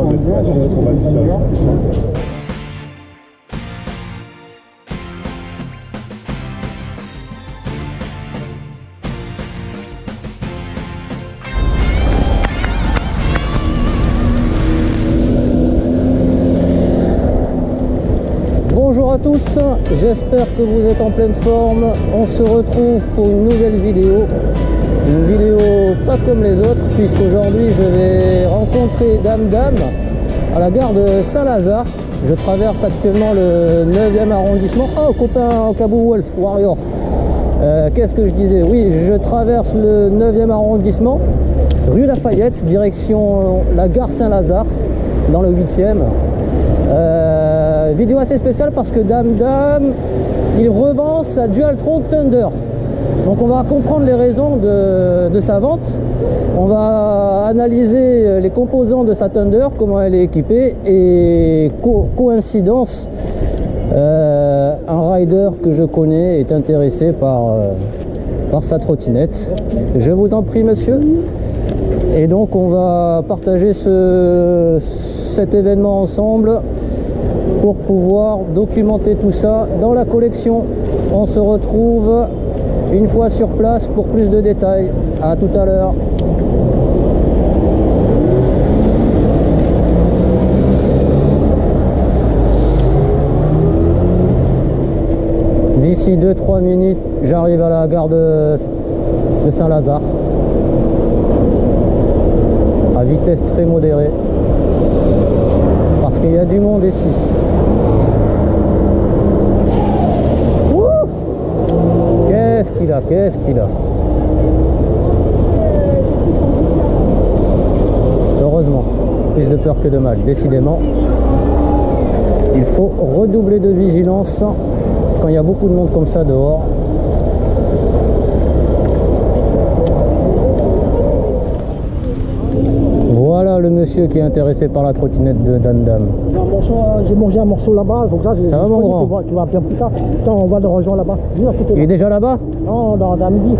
Bonjour à tous, j'espère que vous êtes en pleine forme. On se retrouve pour une nouvelle vidéo. Une vidéo pas comme les autres, puisqu'aujourd'hui je vais rencontrer Dame Dame à la gare de Saint-Lazare. Je traverse actuellement le 9e arrondissement. Oh, copain Kabou Wolf Warrior. Qu'est-ce que je disais? Oui, je traverse le 9e arrondissement, rue Lafayette, direction la gare Saint-Lazare, dans le 8e. Vidéo assez spéciale parce que Dame Dame, il revend sa Dualtron Thunder. Donc on va comprendre les raisons de sa vente. On va analyser les composants de sa Thunder, comment elle est équipée, et coïncidence, un rider que je connais est intéressé par sa trottinette. Je vous en prie, monsieur. Et donc on va partager cet événement ensemble pour pouvoir documenter tout ça dans la collection. On se retrouve une fois sur place pour plus de détails. À tout à l'heure. D'ici 2-3 minutes, j'arrive à la gare de Saint-Lazare. À vitesse très modérée. Parce qu'il y a du monde ici. Qu'est-ce qu'il a? Heureusement, plus de peur que de mal. Décidément, il faut redoubler de vigilance quand il y a beaucoup de monde comme ça dehors. Voilà le monsieur qui est intéressé par la trottinette de Dame Dame. J'ai mangé un morceau là-bas, donc ça va mon grand? Tu vas bien plus tard. Attends, on va le rejoindre là-bas. Il est déjà là-bas? Non, dans midi.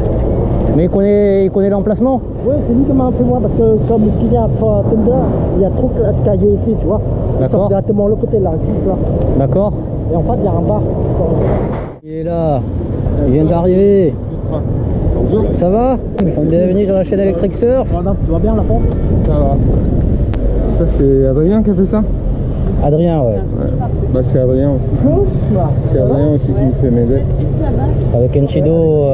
Mais il connaît l'emplacement? Oui, c'est lui qui m'a fait moi, parce que comme il y a Thunder, il y a trop d'escaliers ici, tu vois. Ils sont directement l'autre côté là, là. D'accord. Et en face, il y a un bar. Il est là, il vient d'arriver. Bonjour. Ça va? Bienvenue sur la chaîne Electric Surf. Madame, tu vas bien la fond? Ça va. Ça c'est Adrien qui a fait ça? Adrien, ouais. Bah c'est Adrien aussi. C'est Adrien aussi qui me fait mes decks. Avec Enchido.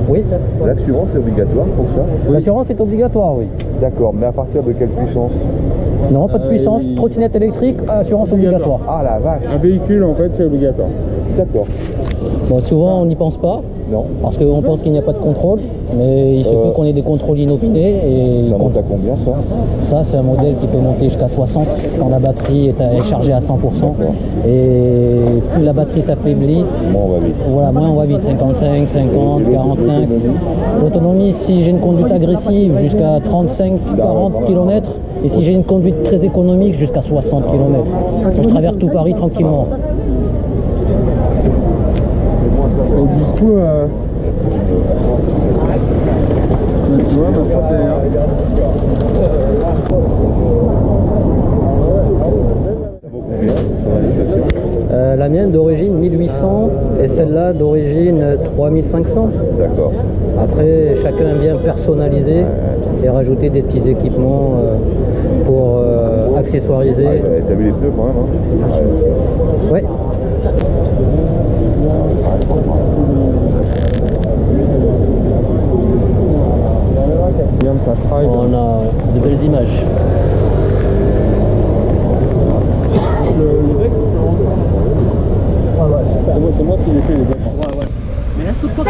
Oui. L'assurance est obligatoire pour ça? L'assurance est obligatoire, oui. D'accord, mais à partir de quelle puissance? Non, pas de puissance. Trottinette électrique, assurance obligatoire. Ah la vache! Un véhicule en fait c'est obligatoire. D'accord. Bon, souvent on n'y pense pas. Non. Parce qu'on pense qu'il n'y a pas de contrôle, mais il se peut qu'on ait des contrôles inopinés. Et Ça monte à combien ça? Ça, c'est un modèle qui peut monter jusqu'à 60 quand la batterie est chargée à 100%. Et plus la batterie s'affaiblit, Bon, on va vite. voilà, moins on va vite, 55, 50, 45. L'autonomie, si j'ai une conduite agressive, jusqu'à 35, 40 km. Et si j'ai une conduite très économique, jusqu'à 60 km. Je traverse tout Paris tranquillement. Et du coup, tu vois, ma pote La mienne d'origine 1800 et celle-là d'origine 3500. D'accord. Après, chacun vient personnaliser et rajouter des petits équipements pour accessoiriser. T'as vu les pneus quand même, hein? Ouais. Bien de passe ride. On a de belles images. Le deck, c'est moi qui l'ai fait les decks. Ouais, ouais. Mais est-ce que toi,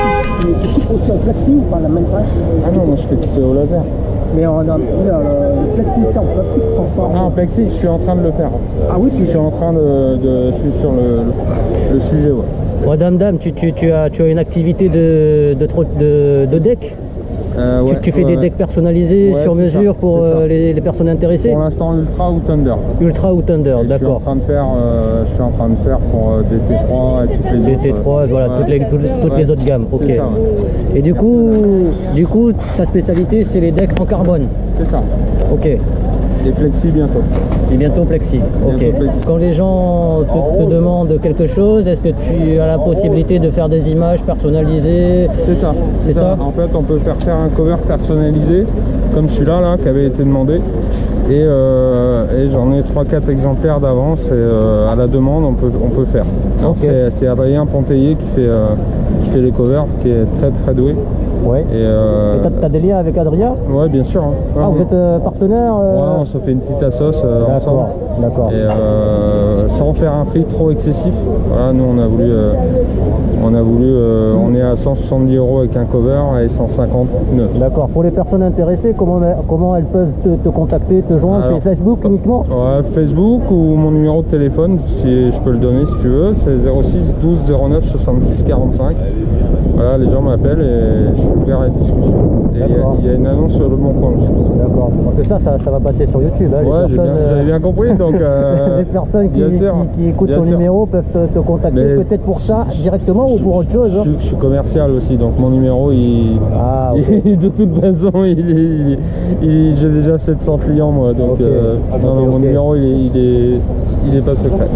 tu coupes aussi en plastique ou pas la même taille? Ah non, moi je fais tout au laser. Mais on a le plastique, c'est en plastique transparent. Ah, en plexi, je suis en train de le faire. Ah oui, Je suis en train je suis sur le sujet, ouais. Ouais, Dame Dame, tu as une activité de deck? Ouais, Tu fais des decks personnalisés Ouais, sur c'est mesure ça, pour c'est ça. les personnes intéressées? Pour l'instant, Ultra ou Thunder. Ultra ou Thunder, Et d'accord. je suis en train de faire pour DT3 et toutes les autres. DT3, voilà, ouais. toutes les autres gammes, ok. C'est ça, ouais. Et du coup, ta spécialité, c'est les decks en carbone? C'est ça. Ok. Et Plexi bientôt. Et bientôt Plexi. Ok. Bientôt Plexi. Quand les gens te demandent quelque chose, est-ce que tu as la possibilité de faire des images personnalisées? C'est ça. C'est ça. En fait, on peut faire un cover personnalisé, comme celui-là là, qui avait été demandé. Et j'en ai 3-4 exemplaires d'avance et à la demande on peut faire. Okay. C'est Adrien Ponteillé qui fait les covers, qui est très doué. Ouais. Et t'as des liens avec Adrien? Ouais, bien sûr. Hein. Ouais, ah, vous êtes partenaire Ouais, on se fait une petite assoce ensemble. D'accord. Et sans faire un prix trop excessif. Voilà, nous on a voulu, on est à 170 € avec un cover et 150 neutre. D'accord. Pour les personnes intéressées, comment elles peuvent te contacter, te joindre? C'est Facebook uniquement? Ouais, Facebook ou mon numéro de téléphone, si je peux le donner si tu veux, c'est 06 12 09 66 45. Voilà, les gens m'appellent et je suis ouvert à la discussion. Et il y a une annonce sur Le Bon Coin aussi. D'accord. Parce que ça va passer sur YouTube. Hein, ouais, j'avais bien compris. Donc, les personnes qui écoutent ton numéro peuvent te contacter peut-être pour ça directement ou pour autre chose. Hein. Je suis commercial aussi, donc mon numéro, okay. de toute façon, j'ai déjà 700 clients moi. Donc, okay. Mon numéro, il est pas secret.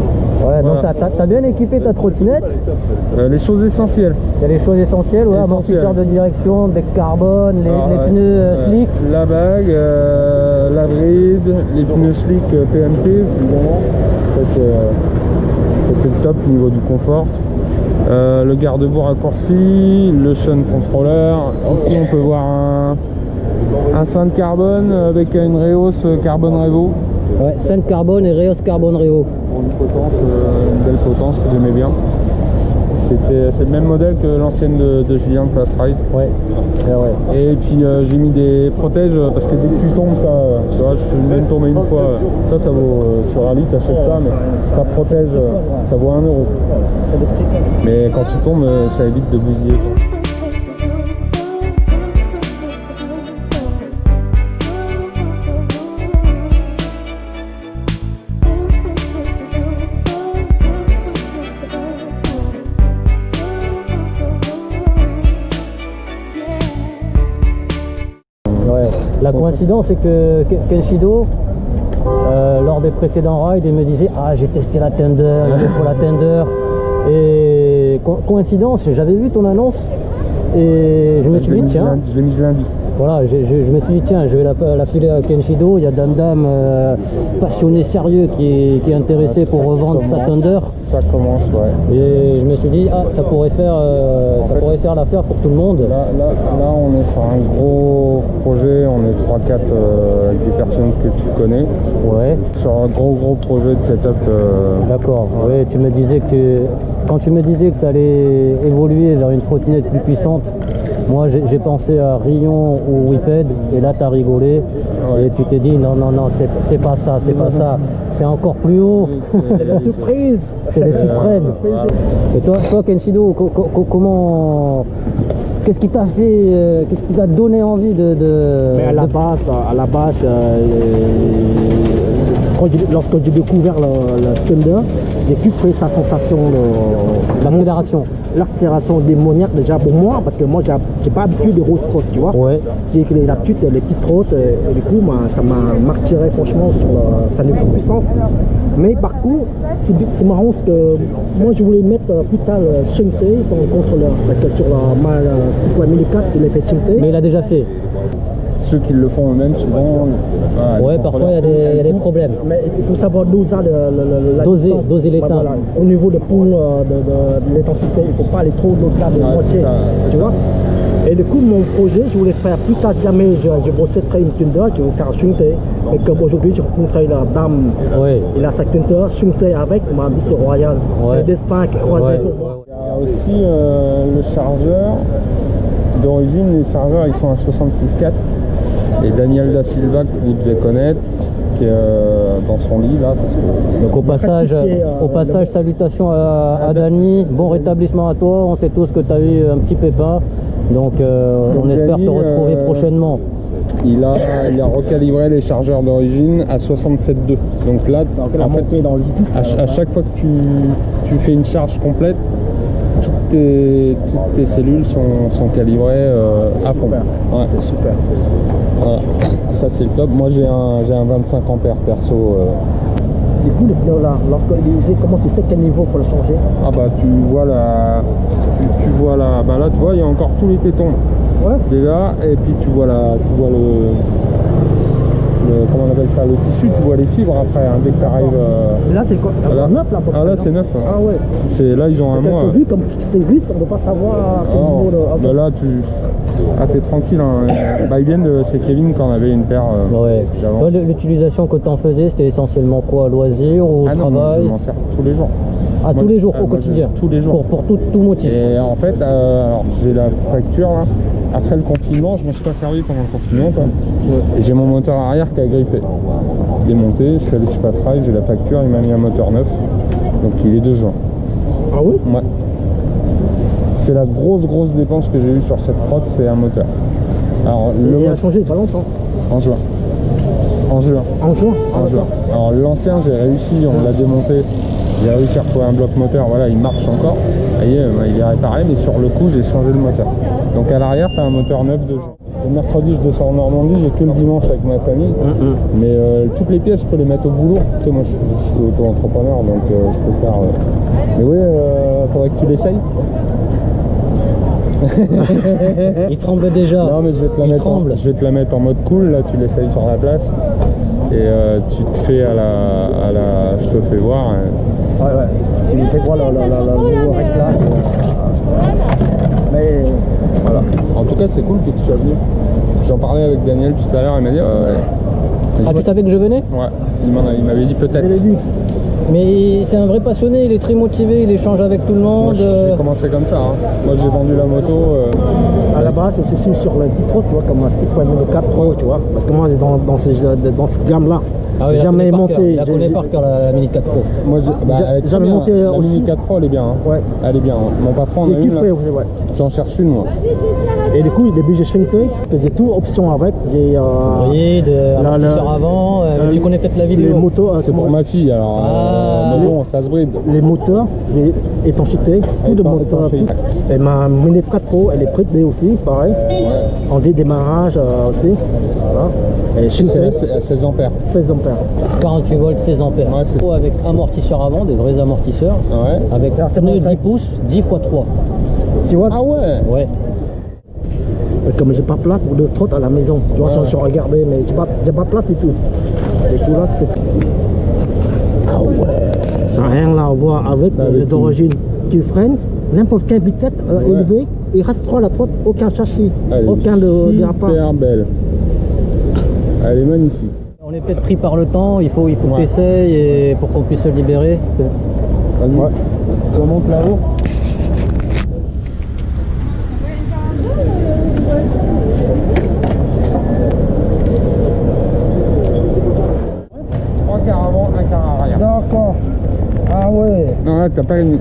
Ouais, voilà. Donc t'as bien équipé ta trottinette. Les choses essentielles. Il y a les choses essentielles, ouais, amortisseur de direction, bec carbone, les pneus slick. La bague, la bride, les pneus slick PMT, évidemment. Ça c'est le top au niveau du confort. Le garde-boue raccourci, le Shun Controller. Ici on peut voir un Sainte Carbone avec une Reos Carbone Revo. Ouais, Sainte Carbone et Reos Carbone Revo. Une belle potence que j'aimais bien. C'est le même modèle que l'ancienne de Julien de Fast Ride. Ouais. Et puis j'ai mis des protèges parce que dès que tu tombes, ça, tu vois, je suis même tombé une fois. Ça vaut sur Rallye, t'achètes ça, mais ça protège, ça vaut 1 €. Mais quand tu tombes, ça évite de bousiller. La coïncidence, c'est que Kenshido, lors des précédents rides, il me disait « Ah, j'ai testé la Thunder, il faut la Thunder ». Et coïncidence, j'avais vu ton annonce et je me suis dit « Tiens ». Je l'ai mise lundi. Voilà, je me suis dit, tiens, je vais la filer à Kenshido. Il y a Dame passionné sérieux qui est intéressé pour revendre sa Thunder. Ça commence, ouais. Et je me suis dit, ah, ça pourrait faire l'affaire pour tout le monde. Là, on est sur un gros projet, on est 3-4 avec des personnes que tu connais. Ouais. Sur un gros projet de setup. D'accord, oui, tu me disais que quand tu me disais que tu allais évoluer vers une trottinette plus puissante, moi j'ai pensé à Rion ou Whipped et là tu as rigolé et tu t'es dit non, c'est pas ça, c'est encore plus haut. C'est la surprise. C'est les suprêmes. Et toi Kenshido, comment... Qu'est-ce qui t'a fait, qu'est-ce qui t'a donné envie de... Mais à la base, lorsque j'ai découvert la Thunder, j'ai pu créer sa sensation l'accélération. L'accélération démoniaque déjà pour moi, parce que moi j'ai pas l'habitude des grosses trottes, tu vois. Ouais. J'ai l'habitude les petites trottes et du coup ça m'a marqué franchement sur sa nouvelle puissance. Mais par contre, c'est marrant parce que moi je voulais mettre plus tard le shunté contre sur la 1004, il a fait shunté. Mais il a déjà fait. Ceux qui le font eux-mêmes souvent. Ouais, parfois il y a des problèmes. Mais il faut savoir doser doser l'état. Voilà. Au niveau de pont de l'intensité, il ne faut pas aller trop au-delà de moitié. Tu vois. Et du coup, mon projet, je voulais faire plus tard, jamais je bossais très une Thunder, je voulais faire un shunté. Et comme aujourd'hui, j'ai rencontré la dame, il a sa Thunder, shunté avec, on m'a dit c'est royal. C'est le destin qui est croisé pour moi. Il y a aussi le chargeur. D'origine, les chargeurs ils sont à 66.4 et Daniel Da Silva que vous devez connaître qui est dans son lit là. Parce que... Donc au passage salutations à Dani, bon rétablissement à toi, on sait tous que tu as eu un petit pépin, donc on espère te retrouver prochainement. Il a recalibré les chargeurs d'origine à 67.2. Donc là, en fait, à chaque fois que tu fais une charge complète, toutes tes cellules sont calibrées à fond. Ouais. C'est super. Voilà. Ça c'est le top. Moi j'ai un 25 ampères perso. Du coup, comment tu sais quel niveau faut le changer? Ah bah tu vois là, bah là tu vois il y a encore tous les tétons. Ouais. Déjà, et puis tu vois le comment on appelle ça, le tissu, tu vois les fibres après, hein, dès que tu arrives. Là c'est quoi? Là, Neuf là pour ah là c'est neuf. Hein. Ah ouais. Là ils ont un mois. Vu comme c'est vite, on ne peut pas savoir quel niveau Bah là t'es tranquille. Hein. Bah ils viennent c'est Kevin quand on avait une paire. Ouais. Toi, l'utilisation que tu en faisais, c'était essentiellement quoi, loisir ou travail? Non, je m'en sers tous les jours. Ah, tous les jours, au quotidien? Tous les jours. Pour tout motif. Et en fait, alors j'ai la facture là. Après le confinement, je ne me suis pas servi pendant le confinement quoi. Et j'ai mon moteur arrière qui a grippé. Démonté, je suis allé chez Passerail, j'ai la facture, il m'a mis un moteur neuf. Donc il est de juin. Ah oui? Ouais. C'est la grosse dépense que j'ai eue sur cette prod, c'est un moteur. Alors Il a changé il n'y a pas longtemps. En juin. En juin? En juin. Alors l'ancien j'ai réussi, on l'a démonté. J'ai réussi à retrouver un bloc moteur, voilà, il marche encore. Vous voyez, il est réparé, mais sur le coup, j'ai changé le moteur. Donc à l'arrière, tu as un moteur neuf de juin. Le mercredi, je descends en Normandie, j'ai que le dimanche avec ma famille. Mais toutes les pièces, je peux les mettre au boulot. Tu sais, moi, je suis auto-entrepreneur, donc je peux faire... Mais oui, faudrait que tu l'essayes. Il tremble déjà. Non, mais je vais te la mettre en mode cool, là, tu l'essayes sur la place. Et tu te fais à la... Je te fais voir. Ouais. Tu me fais voir le nouveau réglage. Mais voilà. En tout cas, c'est cool que tu sois venu. J'en parlais avec Daniel tout à l'heure, il m'a dit Ah, tu savais que je venais? Ouais, il m'avait dit peut-être. Mais c'est un vrai passionné, il est très motivé, il échange avec tout le monde. Moi, j'ai commencé comme ça. Hein. Moi, j'ai vendu la moto. À la base, je suis sur le petit route, tu vois, comme un Speedpoint 4 Pro, tu vois. Parce que moi, dans cette gamme-là, Ah oui, jamais monté. La connaît par cœur, la Mini 4 Pro. Moi, jamais monté la aussi. Mini 4 Pro, elle est bien. Hein. Ouais. Elle est bien. Hein. Mon patron en a J'ai une. kiffé aussi, ouais. J'en cherche une, moi. Et du coup, au début, j'ai shrinké, j'ai tout option avec. J'ai amortisseur avant, tu connais peut-être la vidéo. Les motos, c'est pour ma fille, alors. Mais bon, ça se bride. Les moteurs, j'ai étanchéité, tout de moteurs. Tout. Et ma Mini 4 Pro, elle est bridée aussi, pareil. Ouais. En démarrage aussi. Voilà. Et C'est à 16 ampères. 16 ampères. 48 volts, 16 ampères. Ouais, avec amortisseur avant, des vrais amortisseurs. Ouais. Avec pneu 10 pouces, 10 x 3. Tu vois? Ah ouais. Ouais. Comme j'ai pas place pour de trotte à la maison, tu vois, si on regardait, mais j'ai pas place du tout. Et tout là, c'était... Ah ouais. Ça n'a rien à voir avec d'origine. Tu freines, n'importe quelle vitesse élevée, il reste droit à la droite, aucun châssis, aucun dérapage. Super belle. Elle est magnifique. On est peut-être pris par le temps, il faut qu'on essaye et pour qu'on puisse se libérer. Vas-y. Ouais. On monte là-haut. D'accord. Ah ouais. Non, là, t'as pas une...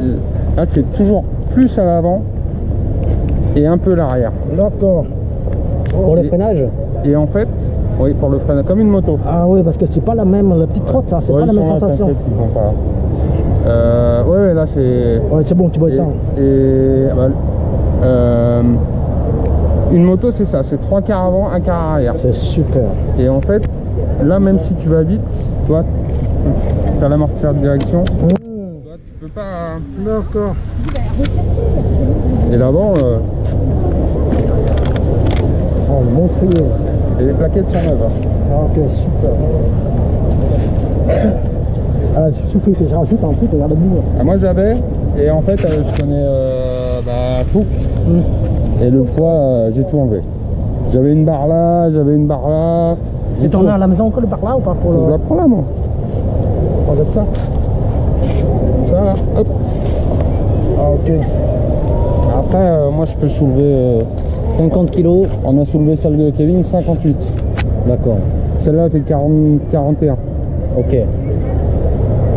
Là, c'est toujours plus à l'avant et un peu l'arrière. D'accord. Pour le freinage? Et en fait, oui, pour le freinage, comme une moto. Ah oui, parce que c'est pas la même, la petite trotte, ça, c'est pas la même sensation. Ouais, là, c'est... Ouais, c'est bon, tu peux éteindre. Une moto, c'est ça, c'est 3 quarts avant, 1 quart arrière. C'est super. Et en fait, là, même si tu vas vite, toi, tu as l'amortisseur de direction. Toi, tu peux pas... D'accord. Et l'avant... Oh, le montrier. Et les plaquettes sont neuves. Ah, ok, super. Ah, il suffit que je rajoute un truc, regarde le bout. Ah, moi, j'avais, et en fait, je connais Fouque. Et le poids, j'ai tout enlevé. J'avais une barre là, Et t'en as à la maison encore le par là ou pas pour le... Je la prends là, moi. Regarde ça. Ça, là, hop. Ah, ok. Après, moi, je peux soulever... 50 kg. On a soulevé celle de Kevin, 58. D'accord. Celle-là fait 41. Ok.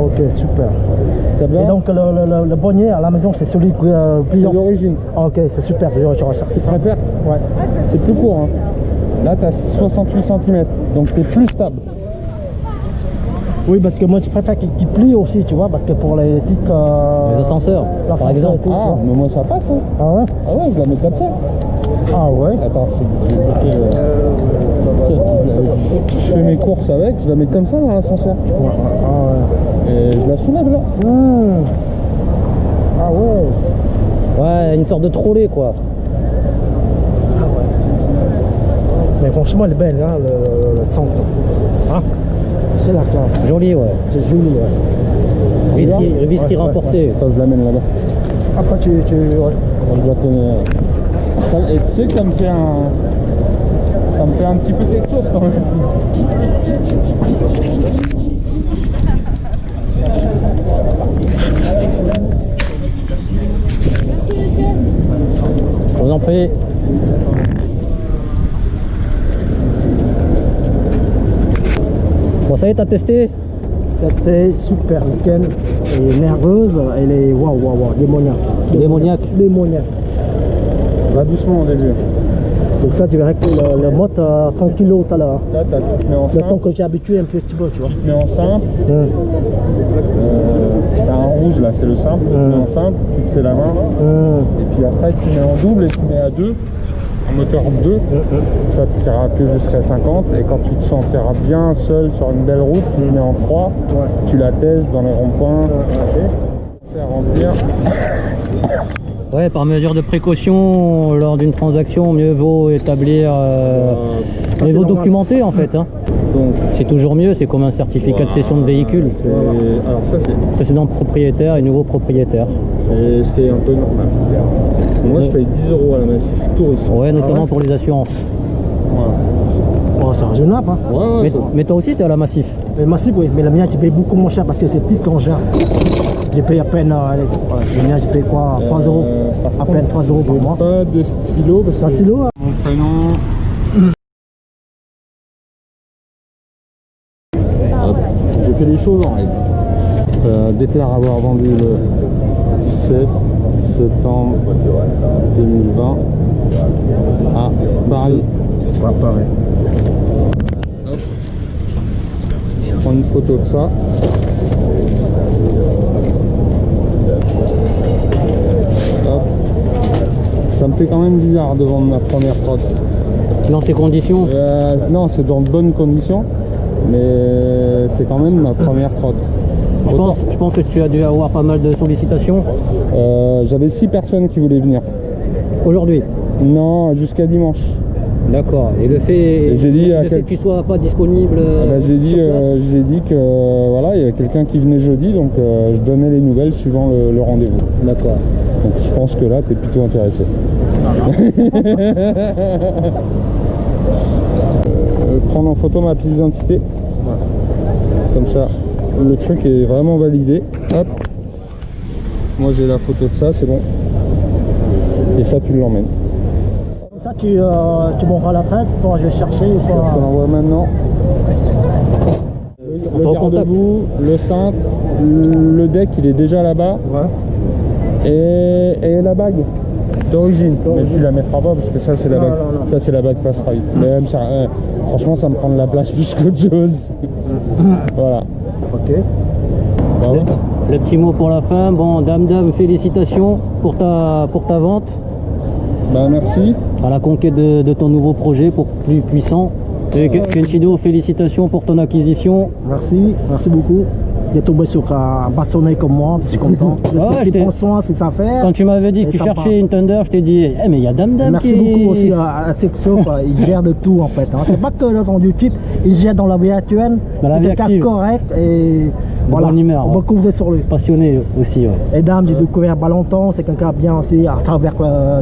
Ok, super. Et donc le bonnier à la maison, c'est celui pliant. C'est l'origine. Ah, ok, c'est super, je recherche ça. Préfère. Ouais. C'est plus court. Hein. Là, tu as 68 cm, donc tu es plus stable. Oui, parce que moi je préfère qu'il plie aussi, tu vois, parce que pour les petites. Les ascenseurs, par exemple. et tout, tu Ah, vois. mais moi ça passe. Hein. Ah ouais. Ah ouais, je la mets comme ça. Ah ouais. Attends, je vais bloquer je fais mes courses avec, je la mets comme ça dans l'ascenseur. Ah Et je la soulève là. ouais. Ah ouais. Ouais, une sorte de trolley quoi. Mais franchement, elle est belle, hein, le centre. Hein, c'est la classe. Joli, ouais. C'est joli, ouais. Whisky Ouais, renforcé. Attends, je l'amène là-bas. Après, ouais. Je dois connaître. Et tu sais que ça me fait un petit peu quelque chose quand même. Je vous en prie. Bon, ça y est, t'as testé? C'était super nickel. Elle est nerveuse, elle est waouh, démoniaque. Démoniaque. Va doucement au début. Donc ça, tu verrais que le mode tranquillo tout à l'heure. Là, tu te mets en Le temps simple. que j'ai habitué un petit peu, tu vois. Tu te mets en simple. T'as un rouge là, c'est le simple. Tu te mets en simple, tu te fais la main. Et puis après, tu mets en double et tu mets à 2. En moteur 2. Ça tu iras que jusqu'à 50. Et quand tu te sentiras bien seul sur une belle route, tu le mets en 3. Tu la testes dans les ronds-points. C'est à remplir. Ouais, par mesure de précaution, lors d'une transaction, mieux vaut établir, mieux vaut documenter en fait. Hein. Donc, C'est toujours mieux, c'est comme un certificat de cession de véhicule. alors ça c'est Précédent propriétaire et nouveau propriétaire. ce qui est un peu normal. Moi je paye 10 € à la Massif Tourisme. Ouais, notamment pour les assurances. Voilà. Oh, c'est raisonnable, hein. Ouais, Mais toi aussi, t'es à la Massif. Mais massif, oui, mais la mienne, tu payes beaucoup moins cher parce que c'est petite engin. J'ai payé à peine, le mien, j'ai payé quoi, 3 euros. À peine 3 euros par mois. Pas de stylo parce Un que stylo, hein. mon prénom. Hop, je fais les choses en règle. Déclare avoir vendu le 17 septembre 2020 à Paris. Ouais, pareil. Hop. Je prends une photo de ça. Hop. Ça me fait quand même bizarre de vendre ma première prod. Dans ces conditions, Non, c'est dans de bonnes conditions, mais c'est quand même ma première prod. je pense que tu as dû avoir pas mal de sollicitations J'avais 6 personnes qui voulaient venir. aujourd'hui. Non, jusqu'à dimanche. D'accord. Et le fait, j'ai dit à le fait quel- que tu sois pas disponible. J'ai dit, sur place, j'ai dit que voilà, il y avait quelqu'un qui venait jeudi, donc je donnais les nouvelles suivant le rendez-vous. D'accord. Donc je pense que là, tu es plutôt intéressé. Prendre en photo ma pièce d'identité. Comme ça, le truc est vraiment validé. Hop. Moi j'ai la photo de ça, c'est bon. Et ça, tu l'emmènes. Comme ça, tu m'envoies l'adresse, soit je vais chercher, Je te soit. l'envoie maintenant. Le en contact. garde-boue, le cintre, le deck, il est déjà là-bas. Ouais. Et la bague d'origine. Mais tu la mettras pas parce que ça c'est la Non, bague. non, non. Ça c'est la bague passera vite. Mais même ça, franchement ça me prend de la place plus qu'autre chose. Voilà. Ok. Bravo. Le petit mot pour la fin. Bon, dame, félicitations pour ta vente, Bah merci. à la conquête de ton nouveau projet pour plus puissant. Et Kenchido, félicitations pour ton acquisition. Merci beaucoup. J'ai tombé sur un passionné comme moi, je suis content. Ouais, Il prend soin, c'est sa affaire. Quand tu m'avais dit que Et tu sympa. cherchais une Thunder, je t'ai dit, mais il y a Dame Merci qui... beaucoup aussi à Texo, il gère de tout en fait. Hein. C'est pas que là, dans YouTube, il gère dans la vie actuelle. Dans la C'est vie quelqu'un active. correct et voilà, bonne humeur, on va ouais. compter sur lui. Passionné aussi, ouais. Et Dame, j'ai découvert pas longtemps, c'est quelqu'un bien aussi à travers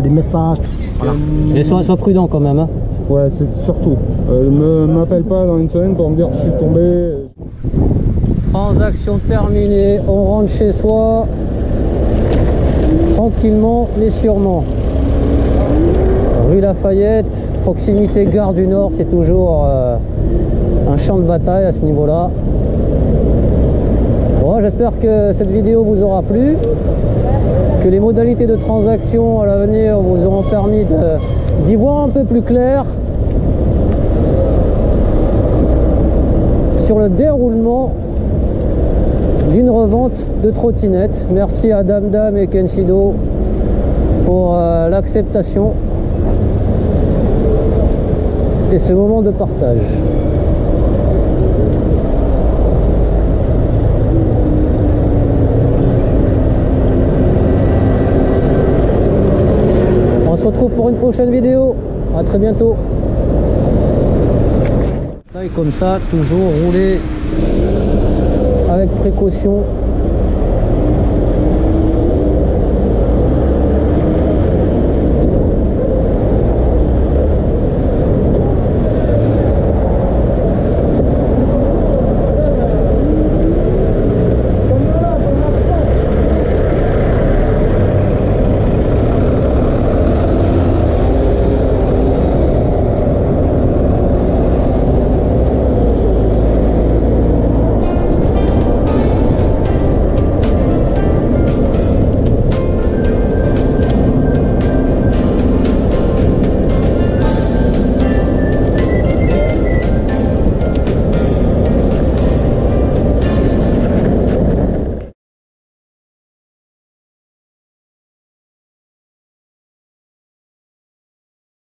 les messages. Voilà. Et sois prudent quand même, hein. Ouais, c'est surtout. M'appelle pas dans une semaine pour me dire je suis tombé. Transaction terminée, on rentre chez soi tranquillement mais sûrement. Rue Lafayette, proximité gare du Nord, c'est toujours un champ de bataille à ce niveau-là. Bon, j'espère que cette vidéo vous aura plu, que les modalités de transaction à l'avenir vous auront permis d'y voir un peu plus clair sur le déroulement vente de trottinettes. Merci à Dame Dame et Kenshido pour l'acceptation et ce moment de partage. On se retrouve pour une prochaine vidéo. À très bientôt. Et comme ça, toujours rouler avec précaution.